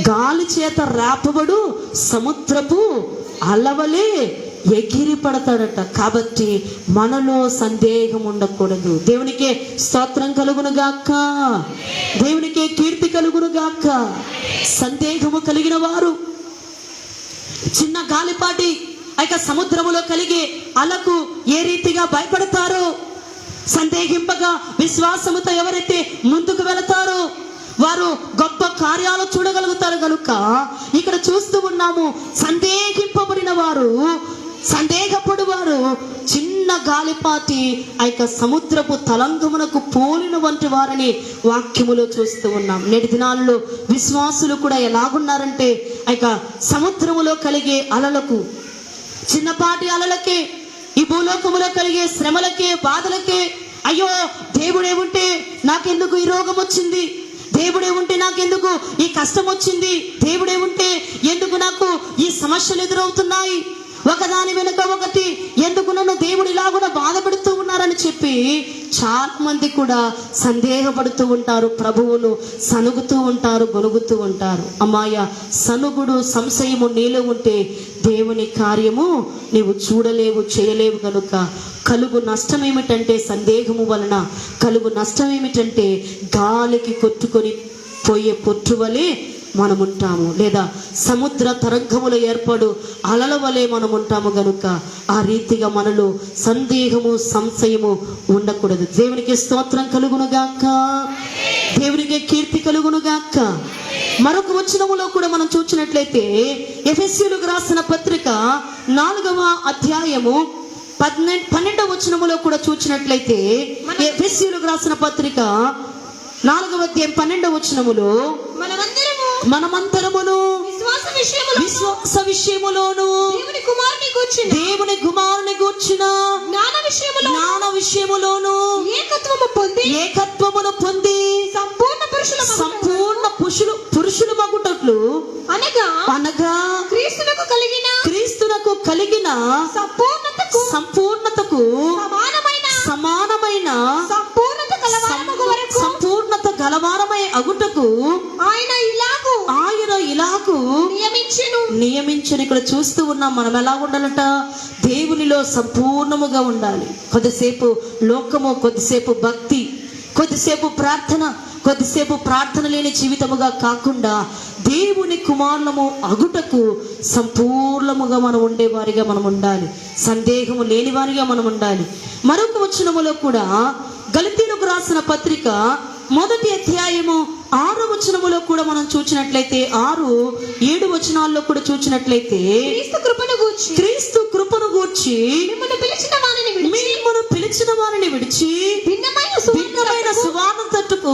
గాలి చేత రేపబడు సముద్రపు అలవలే ఎగిరి పడతాడట. కాబట్టి మనలో సందేహం ఉండకూడదు. దేవునికే స్తోత్రం కలుగును గాక, దేవునికే కీర్తి కలుగును గాక. సందేహము కలిగిన వారు చిన్న గాలిపాటి సముద్రములో కలిగే అలకు ఏ రీతిగా భయపడతారో, సందేహింపగా విశ్వాసముతో ఎవరైతే ముందుకు వెళతారో వారు గొప్ప కార్యాలు చూడగలుగుతారు. కనుక ఇక్కడ చూస్తూ ఉన్నాము, సందేహింపబడిన వారు, సందేహపడు వారు చిన్న గాలిపాటి సముద్రపు తలంగమునకు పోలిన వంటి వారిని వాక్యములో చూస్తూ ఉన్నాం. నేటి దినాల్లో విశ్వాసులు కూడా ఎలాగున్నారంటే సముద్రములో కలిగే అలలకు, చిన్నపాటి అలలకే, ఈ భూలోకములో కలిగే శ్రమలకే, బాధలకే, అయ్యో దేవుడే ఉంటే నాకెందుకు ఈ రోగం వచ్చింది, దేవుడే ఉంటే నాకెందుకు ఈ కష్టం వచ్చింది, దేవుడే ఉంటే ఎందుకు నాకు ఈ సమస్యలు ఎదురవుతున్నాయి, ఒకదాని వెనుక ఒకటి ఎందుకు నన్ను దేవుడు ఇలా కూడా బాధ పెడుతూ ఉన్నారని చెప్పి చాలా మంది కూడా సందేహపడుతూ ఉంటారు. ప్రభువును సనుగుతూ ఉంటారు, గొనుగుతూ ఉంటారు. అమ్మాయ, సనుగుడు సంశయము నీలో ఉంటే దేవుని కార్యము నీవు చూడలేవు, చేయలేవు. కనుక కలుగు నష్టం ఏమిటంటే, సందేహము వలన కలుగు నష్టం ఏమిటంటే గాలికి కొట్టుకొని పోయే పొట్టు వలె మనముంటాము, లేదా సముద్ర తరంగములు ఏర్పడు అలల వలె మనముంటాము. గనుక ఆ రీతిగా మనలో సందేహము, సంశయము ఉండకూడదు. దేవునికి స్తోత్రం కలుగునుగాక, దేవునికి కీర్తి కలుగునుగాక. మరొక వచనములో కూడా మనం చూసినట్లయితే ఎఫెసీయులకు రాసిన పత్రిక 4వ అధ్యాయము 12వ వచనములో కూడా చూసినట్లయితే, ఎఫెసీయులకు రాసిన పత్రిక 4వ అధ్యాయం 12వ వచనములో మనమందరమును విశ్వాస విషయములోను దేవుని కుమారుని గూర్చిన జ్ఞాన విషయములోను ఏకత్వమును పొంది సంపూర్ణ పురుషులు మగుటట్లు అనగా క్రీస్తునకు కలిగిన సంపూర్ణతకు సమానమైన సంపూర్ణత గలవారమై అగుటకు ఆయన ఇలాగు నియమించను. ఇక్కడ చూస్తూ ఉన్నాం, మనం ఎలా ఉండాలట? దేవునిలో సంపూర్ణముగా ఉండాలి. కొద్దిసేపు లోకము, కొద్దిసేపు భక్తి, కొద్దిసేపు ప్రార్థన లేని జీవితముగా కాకుండా దేవుని కుమారులము అగుటకు సంపూర్ణముగా మనం ఉండేవారిగా మనం ఉండాలి. సందేహము లేని వారిగా మనం ఉండాలి. మరొక వచనములో కూడా గలతీయులకు రాసిన పత్రిక 1వ అధ్యాయము 6వ వచనములో కూడా మనం చూసినట్లయితే, 6-7 వచనాల్లో కూడా చూసినట్లయితే, క్రీస్తు కృపను గూర్చి మిమ్మల్ని పిలిచిన వారిని విడిచి భిన్నమైన సువార్త తట్టుకు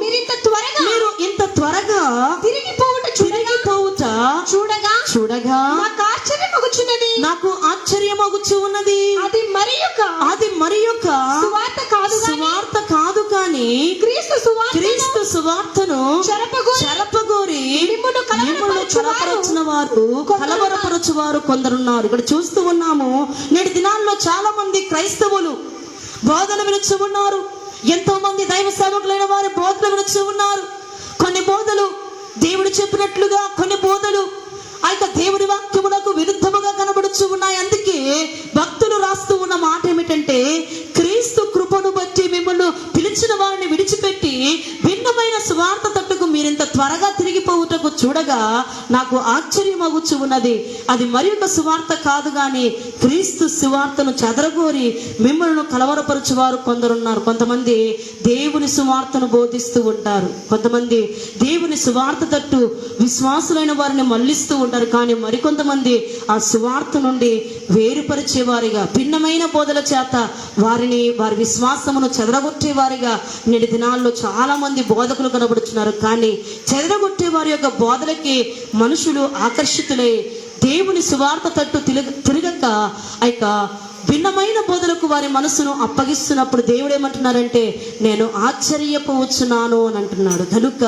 మీరు ఇంత త్వరగా తిరిగిపోవుట చూడగా నాకు ఆశ్చర్యమగుచు ఉన్నది. అది మరియొక సువార్త కాదు కానీ క్రీస్తు సువార్తను చెరపగోరి మిమ్మును కలవరపరచు వారు కొందరున్నారు. ఇక్కడ చూస్తూ ఉన్నాము, నేటి దినాల్లో చాలా మంది క్రైస్తవులు బోధన వినొచ్చు ఉన్నారు. ఎంతో మంది దైవ సేవకులైన వారి బోధన వినొచ్చు ఉన్నారు. కొన్ని బోధలు దేవుడు చెప్పినట్లుగా, కొన్ని బోధలు దేవుడి వాక్యములకు విరుద్ధముగా కనబడుచు ఉన్నాయి. అందుకే భక్తులు రాస్తూ ఉన్న మాట ఏమిటంటే, క్రీస్తు కృపను బట్టి మిమ్మల్ని పిలిచిన వారిని విడిచిపెట్టి భిన్నమైన సువార్త తట్టుకు మీరింత త్వరగా తిరిగిపోవుటకు చూడగా నాకు ఆశ్చర్యమగుచు ఉన్నది. అది మరి ఒక సువార్త కాదు గాని క్రీస్తు సువార్తను చెదరగోరి మిమ్మల్ని కలవరపరచువారు కొందరున్నారు. కొంతమంది దేవుని సువార్తను బోధిస్తూ ఉంటారు, కొంతమంది దేవుని సువార్త తట్టు విశ్వాసులైన వారిని మళ్ళిస్తూ ఉంటారు. కానీ మరికొంతమంది ఆ సువార్త నుండి వేరుపరిచేవారిగా, భిన్నమైన బోధల చేత వారి విశ్వాసమును చెదరగొట్టేవారిగా నేటి దినాల్లో చాలా మంది బోధకులు కనబడుతున్నారు. కానీ చెదరగొట్టే వారి యొక్క బోధలకి మనుషులు ఆకర్షితులై దేవుని సువార్త తట్టు తిరగక ఆ యొక్క భిన్నమైన బోధలకు వారి మనసును అప్పగిస్తున్నప్పుడు దేవుడు ఏమంటున్నారంటే, నేను ఆశ్చర్యపోవచ్చున్నాను అని అంటున్నాడు. కనుక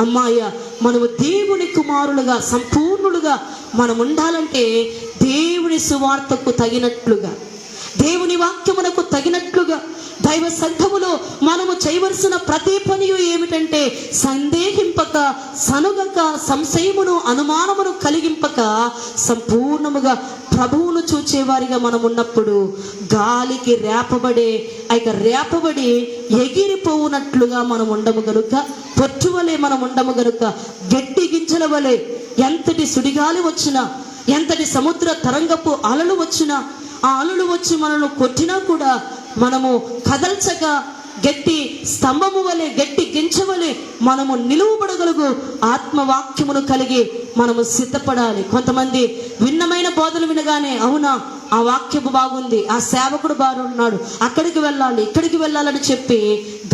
అమ్మాయ, మనము దేవుని కుమారులుగా సంపూర్ణులుగా మనం ఉండాలంటే దేవుని సువార్తకు తగినట్లుగా, దేవుని వాక్యమునకు తగినట్లుగా దైవ సంఘములో మనము చేయవలసిన ప్రతి పని ఏమిటంటే, సందేహింపక, సనుగక, సంశయమును అనుమానమును కలిగింపక సంపూర్ణముగా ప్రభువును చూచేవారిగా మనం ఉన్నప్పుడు గాలికి రేపబడి ఎగిరిపోవునట్లుగా మనం ఉండము గనుక, పొట్టువలే మనం ఉండము గనుక, గట్టి గింజల వలె ఎంతటి సుడిగాలి వచ్చినా, ఎంతటి సముద్ర తరంగపు అలలు వచ్చినా, ఆ అలలు వచ్చి మనను కొట్టినా కూడా మనము కదల్చక గట్టి స్తంభము వలె, గట్టి గించవలె మనము నిలువబడగలుగు ఆత్మవాక్యమును కలిగి మనము సిద్ధపడాలి. కొంతమంది భిన్నమైన బోధలు వినగానే, అవునా ఆ వాక్యము బాగుంది, ఆ సేవకుడు బాగున్నాడు, అక్కడికి వెళ్ళాలి, ఇక్కడికి వెళ్ళాలని చెప్పి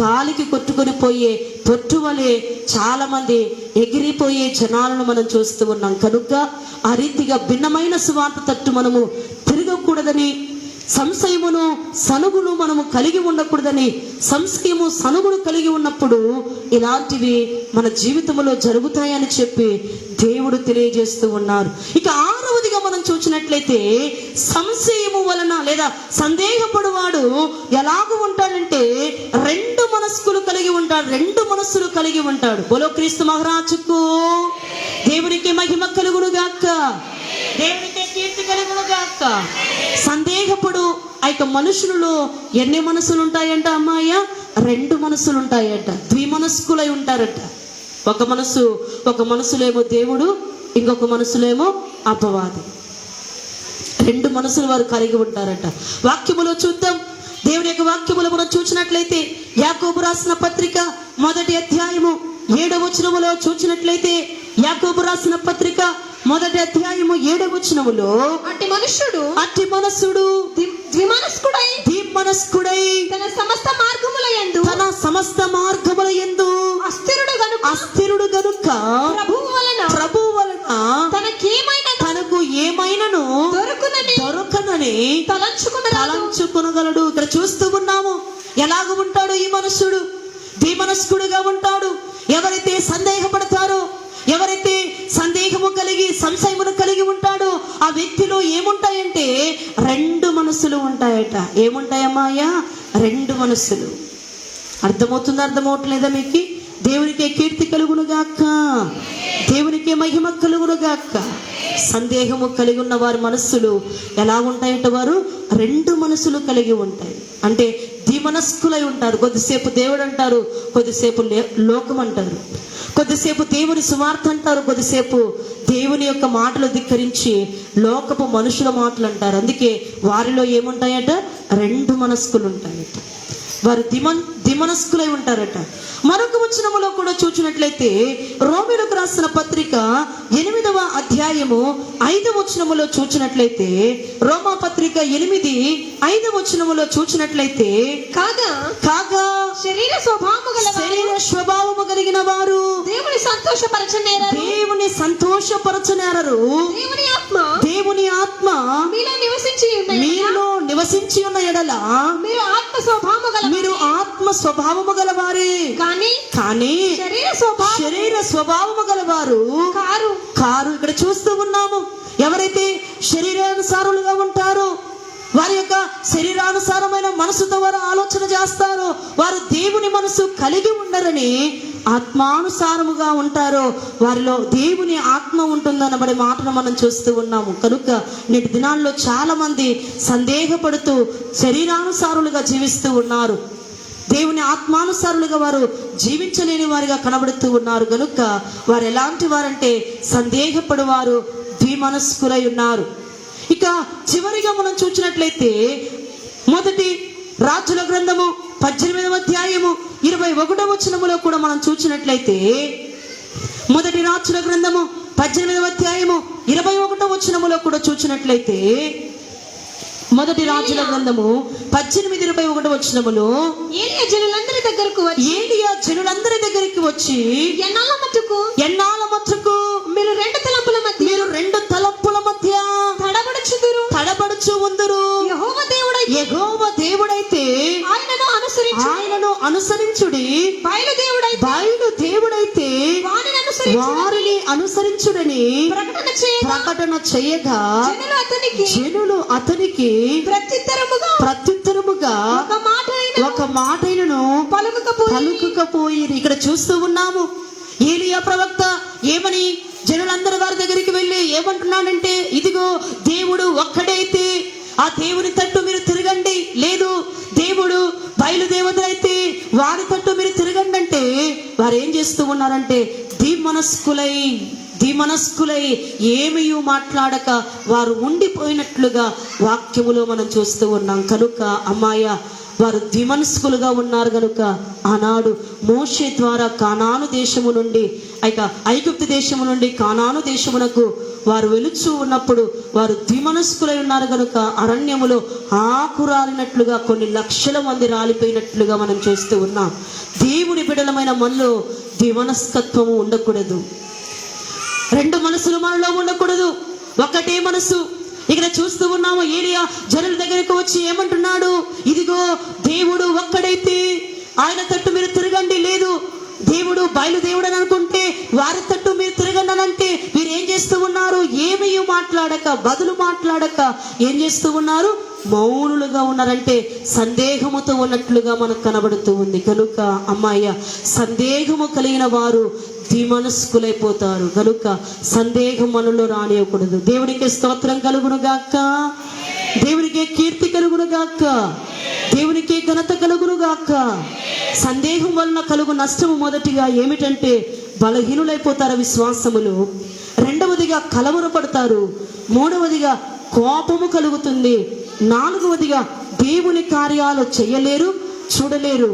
గాలికి కొట్టుకొని పోయే పొట్టు వలె చాలా మంది ఎగిరిపోయే జనాలను మనం చూస్తూ ఉన్నాం. కనుక ఆ రీతిగా భిన్నమైన సువార్త తట్టు మనము తిరగకూడదని, సంశయమును సనుగును మనము కలిగి ఉండకూడదని, సంశయము సనుగును కలిగి ఉన్నప్పుడు ఇలాంటివి మన జీవితంలో జరుగుతాయని చెప్పి దేవుడు తెలియజేస్తూ ఉన్నారు. ఇక 6వదిగా మనం చూసినట్లయితే, సంశయము వలన లేదా సందేహపడువాడు ఎలాగ ఉంటాడంటే 2 మనస్కులు కలిగి ఉంటాడు, 2 మనస్సులు కలిగి ఉంటాడు. బోలో క్రీస్తు మహారాజుకు దేవునికి మహిమ కలుగును గాక, దేవునికి కీర్తి కలుగును గాక. సందేహపడు ఆ యొక్క మనుషులలో ఎన్ని మనసులు ఉంటాయంట అమ్మాయ? 2 మనసులు ఉంటాయంట. ద్విమనస్కులై ఉంటారట. ఒక మనసులేమో దేవుడు, ఇంకొక మనసులేమో అపవాది. 2 మనసులు వారు కలిగి ఉంటారట. వాక్యములో చూద్దాం. దేవుని యొక్క వాక్యములో మనం చూసినట్లయితే, యాకోబు రాసిన పత్రిక 1వ అధ్యాయము 7వ వచనములో చూసినట్లయితే, యాకోబు రాసిన పత్రిక 1వ అధ్యాయము 7వ వచనములో, అట్టి మనస్సుడు ద్విమనస్కుడై తన సమస్త మార్గముల యందు అస్థిరుడు గనుక ప్రభువు వలన తనకు ఏమైనను దొరకనని తలంచుకొనగలడు. ఇక్కడ చూస్తూ ఉన్నాము. ఎలాగ ఉంటాడు ఈ మనుషుడు? ద్విమనస్కుడుగా ఉంటాడు. ఎవరైతే సందేహపడతారో, ఎవరైతే సందేహము కలిగి సంశయమును కలిగి ఉంటాడో ఆ వ్యక్తిలో ఏముంటాయంటే 2 మనసులు ఉంటాయట. ఏముంటాయమ్మాయా? 2 మనసులు. అర్థమవుతుందా? మీకు? దేవునికే కీర్తి కలుగును గాక, దేవునికే మహిమ కలుగును గాక. సందేహము కలిగి ఉన్న వారి మనస్సులు ఎలా ఉంటాయంటే, వారు 2 మనసులు కలిగి ఉంటాయి. అంటే ద్విమనస్కులై ఉంటారు. కొద్దిసేపు దేవుడు అంటారు, కొద్దిసేపు లోకం అంటారు, కొద్దిసేపు దేవుని సువార్త అంటారు, కొద్దిసేపు దేవుని యొక్క మాటలు ధిక్కరించి లోకపు మనుషుల మాటలు అంటారు. అందుకే వారిలో ఏముంటాయట? 2 మనస్కులు ఉంటాయట. వారు ద్విమనస్కులై ఉంటారట. మరొక వచనములో కూడా చూచినట్లయితే, రోమీయులకు రాసిన పత్రిక 8వ అధ్యాయము 5వ వచనములో చూచినట్లయితే, రోమా పత్రిక 8:5వ వచనములో చూచినట్లయితే, కాగా శరీర స్వభావము కలిగిన వారు దేవుని సంతోషపరచనేరరు. దేవుని ఆత్మ మీలో నివసించి ఉన్న ఎడల మీరు ఆత్మ స్వభావము గలవారే, కానీ శరీర స్వభావము గలవారు కారు. ఇక్కడ చూస్తూ ఉన్నాము. ఎవరైతే శరీరానుసారులుగా ఉంటారో, వారి యొక్క శరీరానుసారమైన మనసుతో వారు ఆలోచన చేస్తారో, వారు దేవుని మనసు కలిగి ఉండరని ఆత్మానుసారముగా ఉంటారో వారిలో దేవుని ఆత్మ ఉంటుందనబడే మాటను మనం చూస్తూ ఉన్నాము. కనుక నేటి దినాల్లో చాలా మంది సందేహపడుతూ శరీరానుసారులుగా జీవిస్తూ ఉన్నారు. దేవుని ఆత్మానుసారులుగా వారు జీవించలేని వారిగా కనబడుతూ ఉన్నారు. కనుక వారు ఎలాంటి వారంటే సందేహపడువారు, ద్విమనస్కులై ఉన్నారు. ఇక చివరిగా మనం చూసినట్లయితే, 1 రాజుల గ్రంథము 18వ అధ్యాయము 21వ వచనములో కూడా మనం చూసినట్లయితే, 1 రాజుల గ్రంథము 18వ అధ్యాయము 21వ వచనములో కూడా చూసినట్లయితే, మొదటి రాజుల గ్రంథము 18:21 వచనములో ఏలియా జనులందరి దగ్గరకు వచ్చి ఏలియా జనులందరి దగ్గరికి వచ్చి ఎన్నాళ్ళ మట్టుకు మీరు రెండు తలంపుల మధ్య తడబడుచు ఉందురు యెహోవా దేవుడైతే ఆయనను అనుసరించుడి బయలు దేవుడైతే వారిని అనుసరించుడని ప్రకటన చేయగా జనులు అతనికి ప్రత్యుత్తరముగా ఒక మాటైనను పలుకకపోయిరి. ఇక్కడ చూస్తూ ఉన్నాము ఏలియా ప్రవక్త ఏమని జనులందరి వారి దగ్గరికి వెళ్ళి ఏమంటున్నాడంటే, ఇదిగో దేవుడు ఒక్కడైతే ఆ దేవుని తట్టు మీరు తిరగండి, లేదు దేవుడు బయలుదేవతలైతే వారి తట్టు మీరు తిరగండి అంటే వారు ఏం చేస్తూ ఉన్నారంటే ధీమనస్కులై ఏమీ మాట్లాడక వారు ఉండిపోయినట్లుగా వాక్యములో మనం చూస్తూ ఉన్నాం. కనుక అమ్మాయ వారు ద్విమనస్కులుగా ఉన్నారు కనుక ఆనాడు మోషే ద్వారా కానాను దేశము నుండి ఐగుప్తు దేశము నుండి కానాను దేశమునకు వారు వెలుచు ఉన్నప్పుడు వారు ద్విమనస్కులై ఉన్నారు కనుక అరణ్యములో ఆకురాలినట్లుగా కొన్ని లక్షల మంది రాలిపోయినట్లుగా మనం చూస్తూ ఉన్నాం. దేవుని బిడ్డలమైన మనలో ద్విమనస్కత్వము ఉండకూడదు. రెండు మనసులు మనలో ఉండకూడదు, ఒకటే మనసు. ఇక్కడ చూస్తూ ఉన్నాము ఏలియా జనుల దగ్గరికి వచ్చి ఏమంటున్నాడు, ఇదిగో దేవుడు ఒక్కడైతే ఆయన తట్టు మీరు తిరగండి, లేదు దేవుడు బయలుదేవుడు అని అనుకుంటే వారి తట్టు మీరు తిరగండి అని అంటే మీరు ఏం చేస్తూ ఉన్నారు? ఏమీ మాట్లాడక బదులు మాట్లాడక ఏం చేస్తూ ఉన్నారు? మౌనులుగా ఉన్నారంటే సందేహముతో ఉన్నట్లుగా మనకు కనబడుతూ ఉంది. కనుక అమ్మాయ సందేహము కలిగిన వారు ద్విమనస్కులైపోతారు. కనుక సందేహం మనలో రానివ్వకూడదు. దేవునికి స్తోత్రం కలుగును గాక, దేవునికి కీర్తి కలుగును గాక, దేవునికి ఘనత కలుగును గాక. సందేహం వలన కలుగు నష్టము మొదటిగా ఏమిటంటే బలహీనులైపోతారు విశ్వాసములు, రెండవదిగా కలవరపడతారు, మూడవదిగా కోపము కలుగుతుంది, నాలుగవదిగా దేవుని కార్యాలు చేయలేరు, చూడలేరు,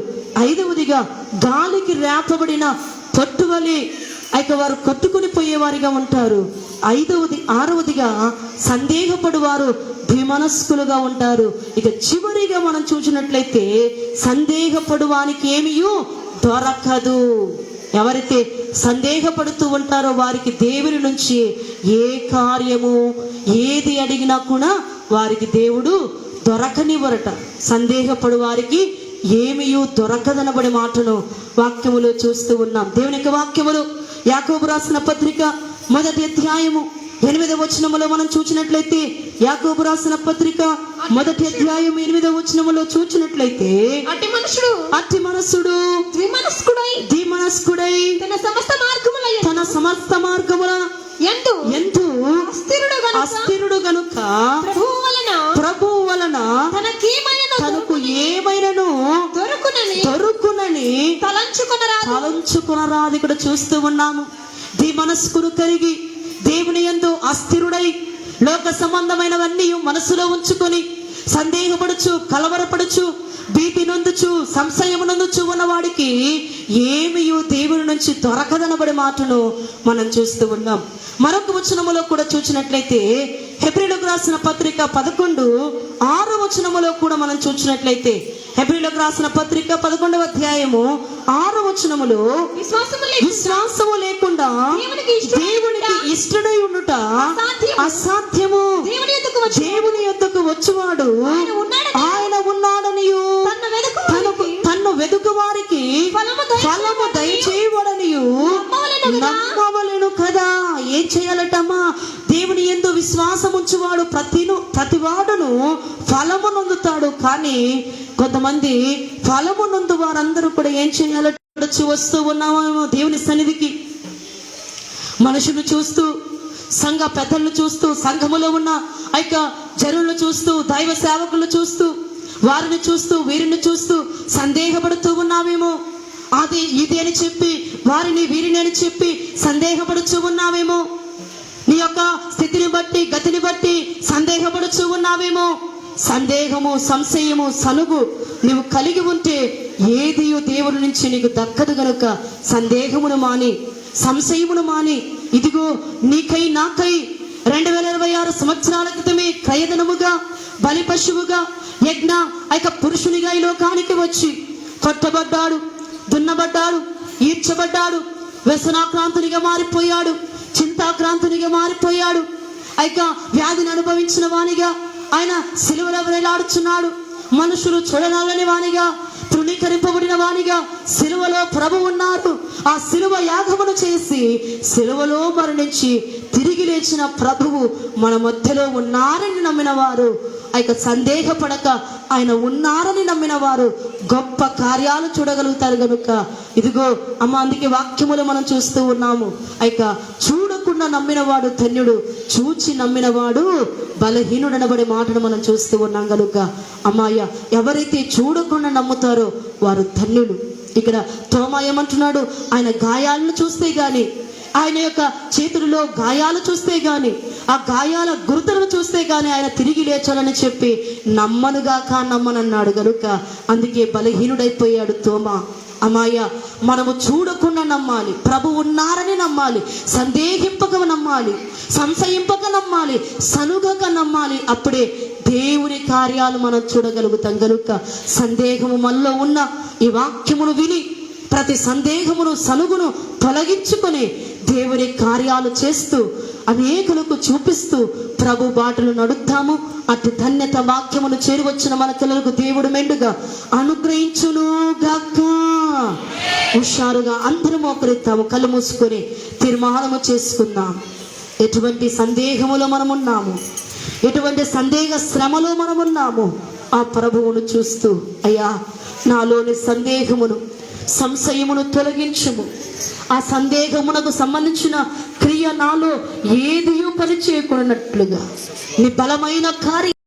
ఐదవదిగా గాలికి రేపబడిన పట్టువలి వారు కొట్టుకుని పోయేవారిగా ఉంటారు, ఆరవదిగా సందేహపడువారు ద్విమనస్కులుగా ఉంటారు. ఇక చివరిగా మనం చూసినట్లయితే సందేహపడువానికి ఏమీ దొరకదు. ఎవరైతే సందేహపడుతూ ఉంటారో వారికి దేవుని నుంచి ఏ కార్యము ఏది అడిగినా కూడా వారికి దేవుడు దొరకనివ్వరట. సందేహపడు వారికి ఏమీ దొరకదనబడి మాటను వాక్యములో చూస్తూ ఉన్నాం. దేవుని యొక్క వాక్యములు యాకోబు రాసిన పత్రిక 1వ అధ్యాయము 8వ వచనములో మనం చూసినట్లయితే, యాకోబు రాసిన పత్రిక 1వ అధ్యాయం 8వ వచనములో చూసినట్లయితే, అట్టి మనసుడు ద్విమనస్కుడై తన సమస్త మార్గముల ఎందు అస్థిరుడు గనుక ప్రభువు వలన తనకు ఏమైనను దొరుకునని తలంచుకొనరాదు. ఇక్కడ చూస్తూ ఉన్నాము ద్విమనస్కుడు కలిగి దేవుని యందు అస్థిరుడై లోక సంబంధమైనవన్నీ మనసులో ఉంచుకొని సందేహపడుచు కలవరపడుచు భీతి నొందుచు సంశయము నొందుచు ఉన్నవాడికి ఏమీ దేవుని నుంచి దొరకదనబడి మాటను మనం చూస్తూ ఉన్నాం. మరొక వచనములో కూడా చూసినట్లయితే హెబ్రీయులకు రాసిన పత్రిక 11:6 వచనములో కూడా మనం చూసినట్లయితే, హెబ్రీయులకు రాసిన పత్రిక 11వ అధ్యాయము 6వ వచనములో విశ్వాసము లేకుండా దేవునికి ఇష్టడై ఉండుట అసాధ్యము, దేవుని యొద్దకు వచ్చువాడు ఆయన ఉన్నాడనియు తన్ను వెదుకు వారికి ఫలము దయచేయవడనియు నమ్మవలెను కదా. ఏం చేయాలటమ్మా? దేవుని యందు విశ్వాసం ఉంచువాడు ప్రతివాడును ఫలము నొందుతాడు. కానీ కొంతమంది ఫలము నొందు వారందరూ కూడా ఏం చేయాలంటే వస్తూ ఉన్నామేమో దేవుని సన్నిధికి, మనుషులు చూస్తూ, సంఘ పెద్దలను చూస్తూ, సంఘములో ఉన్న జనులను చూస్తూ, దైవ సేవకులను చూస్తూ, వారిని చూస్తూ వీరిని చూస్తూ సందేహపడుతూ ఉన్నామేమో. అది ఇది అని చెప్పి వారిని వీరిని అని చెప్పి సందేహపడుచు ఉన్నామేమో. నీ యొక్క స్థితిని బట్టి గతిని బట్టి సందేహపడుచు ఉన్నావేమో. సందేహము సంశయము సలుగు నీవు కలిగి ఉంటే ఏది దేవుని నుంచి నీకు దక్కదు గనుక సందేహమును మాని సంశయమును మాని, ఇదిగో నీకై నాకై 2026 సంవత్సరాల క్రితమే క్రయధనముగా బలి పశువుగా యజ్ఞ పురుషునిగా ఈ లోకానికి వచ్చి కొట్టబడ్డాడు, దున్నబడ్డాడు, ఈడ్చబడ్డాడు, వ్యసనాక్రాంతునిగా మారిపోయాడు, చింతాక్రాంతునిగా మారిపోయాడు. వ్యాధిని అనుభవించిన వానిగా ఆయన సిలువలో వేలాడుచున్నాడు. మనుషులు చూడనాలని వానిగా, తృణీకరింపబడిన వానిగా సిలువలో ప్రభు ఉన్నారు. ఆ సిలువ యాగమును చేసి సిలువలో మరణించి తిరిగి లేచిన ప్రభువు మన మధ్యలో ఉన్నారని నమ్మిన వారు, సందేహపడక ఆయన ఉన్నారని నమ్మిన వారు గొప్ప కార్యాలు చూడగలుగుతారు. కనుక ఇదిగో అమ్మ, అందుకే వాక్యములు మనం చూస్తూ ఉన్నాము. చూడకుండా నమ్మిన వాడు ధన్యుడు, చూచి నమ్మిన వాడు బలహీనుడు అనబడే మాటను మనం చూస్తూ ఉన్నాం. కనుక అమ్మాయ, ఎవరైతే చూడకుండా నమ్ముతారో వారు ధన్యులు. ఇక్కడ తోమా ఏమంటున్నాడు? ఆయన గాయాలను చూస్తే గాని, ఆయన యొక్క చేతులలో గాయాలు చూస్తే గాని, ఆ గాయాల గుర్తులను చూస్తే గాని ఆయన తిరిగి లేచాలని చెప్పి నమ్మనన్నాడు. కనుక అందుకే బలహీనుడైపోయాడు తోమా. అమ్మాయ, మనము చూడకుండా నమ్మాలి, ప్రభు ఉన్నారని నమ్మాలి, సందేహింపక నమ్మాలి, సంశయింపక నమ్మాలి, సనుగక నమ్మాలి. అప్పుడే దేవుని కార్యాలు మనం చూడగలుగుతాం. కనుక సందేహము మనలో ఉన్న ఈ వాక్యమును విని ప్రతి సందేహమును సనుగును తొలగించుకొని దేవుని కార్యాలు చేస్తూ అనేకులకు చూపిస్తూ ప్రభు బాటలు నడుద్దాము. అటు ధన్యత వాక్యమును చేరువచ్చిన మన పిల్లలకు దేవుడు మెండుగా అనుగ్రహించును గాక. హుషారుగా అందరూ మోకరిద్దాము, కళ్ళు మూసుకొని తీర్మానము చేసుకుందాం. ఎటువంటి సందేహములో మనమున్నాము, ఎటువంటి సందేహ శ్రమలో మనమున్నాము, ఆ ప్రభువును చూస్తూ అయ్యా నాలోని సందేహమును సంశయమును తొలగించుము. ఆ సందేహమునకు సంబంధించిన క్రియ నాలో ఏదియూ పని చేయకున్నట్లుగా నీ బలమైన కార్యం